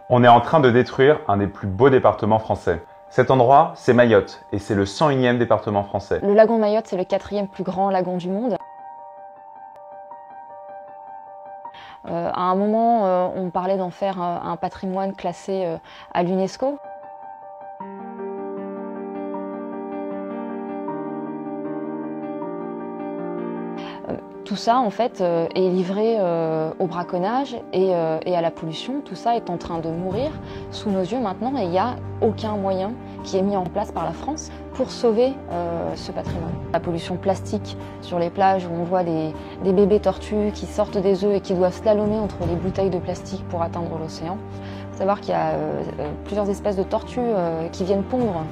On est en train de détruire un des plus beaux départements français. Cet endroit, c'est Mayotte, et c'est le 101e département français. Le lagon de Mayotte, c'est le 4e plus grand lagon du monde. À un moment, on parlait d'en faire un patrimoine classé à l'UNESCO. Tout ça, en fait, est livré au braconnage et à la pollution. Tout ça est en train de mourir sous nos yeux maintenant et il n'y a aucun moyen qui est mis en place par la France pour sauver ce patrimoine. La pollution plastique sur les plages où on voit des bébés tortues qui sortent des œufs et qui doivent slalomer entre les bouteilles de plastique pour atteindre l'océan. Il faut savoir qu'il y a plusieurs espèces de tortues qui viennent pondre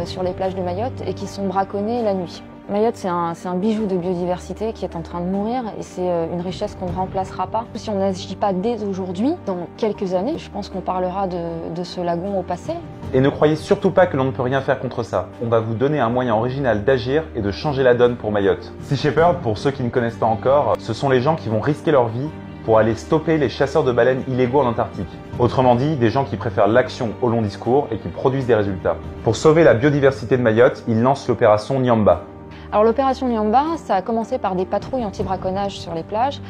sur les plages de Mayotte et qui sont braconnées la nuit. Mayotte, c'est un bijou de biodiversité qui est en train de mourir et c'est une richesse qu'on ne remplacera pas. Si on n'agit pas dès aujourd'hui, dans quelques années, je pense qu'on parlera de ce lagon au passé. Et ne croyez surtout pas que l'on ne peut rien faire contre ça. On va vous donner un moyen original d'agir et de changer la donne pour Mayotte. Sea Shepherd, pour ceux qui ne connaissent pas encore, ce sont les gens qui vont risquer leur vie pour aller stopper les chasseurs de baleines illégaux en Antarctique. Autrement dit, des gens qui préfèrent l'action au long discours et qui produisent des résultats. Pour sauver la biodiversité de Mayotte, ils lancent l'opération Nyamba. Alors l'opération Nyamba, ça a commencé par des patrouilles anti-braconnage sur les plages.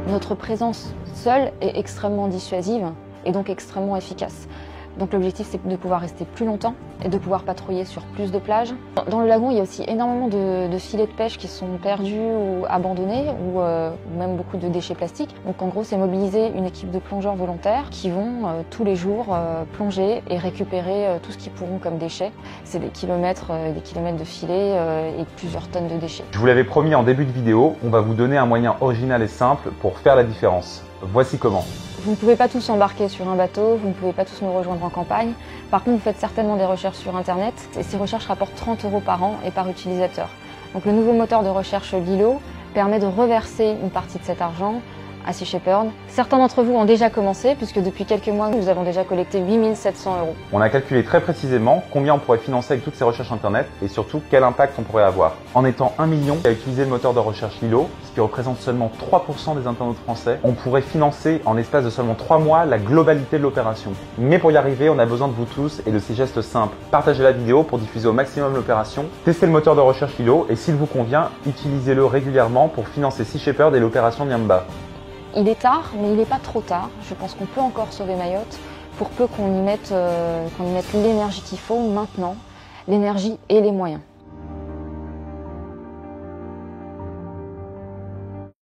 Notre présence seule est extrêmement dissuasive et donc extrêmement efficace. Donc l'objectif, c'est de pouvoir rester plus longtemps et de pouvoir patrouiller sur plus de plages. Dans le lagon, il y a aussi énormément de filets de pêche qui sont perdus ou abandonnés ou même beaucoup de déchets plastiques. Donc en gros, c'est mobiliser une équipe de plongeurs volontaires qui vont tous les jours plonger et récupérer tout ce qu'ils pourront comme déchets. C'est des kilomètres de filets et plusieurs tonnes de déchets. Je vous l'avais promis en début de vidéo, on va vous donner un moyen original et simple pour faire la différence. Voici comment. Vous ne pouvez pas tous embarquer sur un bateau, vous ne pouvez pas tous nous rejoindre en campagne. Par contre, vous faites certainement des recherches sur Internet et ces recherches rapportent 30 € par an et par utilisateur. Donc le nouveau moteur de recherche Lilo permet de reverser une partie de cet argent à Sea Shepherd. Certains d'entre vous ont déjà commencé puisque depuis quelques mois, nous avons déjà collecté 8 700 €. On a calculé très précisément combien on pourrait financer avec toutes ces recherches Internet et surtout quel impact on pourrait avoir. En étant 1 million à utiliser le moteur de recherche Lilo, ce qui représente seulement 3% des internautes français, on pourrait financer en l'espace de seulement 3 mois la globalité de l'opération. Mais pour y arriver, on a besoin de vous tous et de ces gestes simples. Partagez la vidéo pour diffuser au maximum l'opération, testez le moteur de recherche Lilo et s'il vous convient, utilisez-le régulièrement pour financer Sea Shepherd et l'opération Nyamba. Il est tard, mais il n'est pas trop tard. Je pense qu'on peut encore sauver Mayotte pour peu qu'on y mette l'énergie qu'il faut maintenant, l'énergie et les moyens.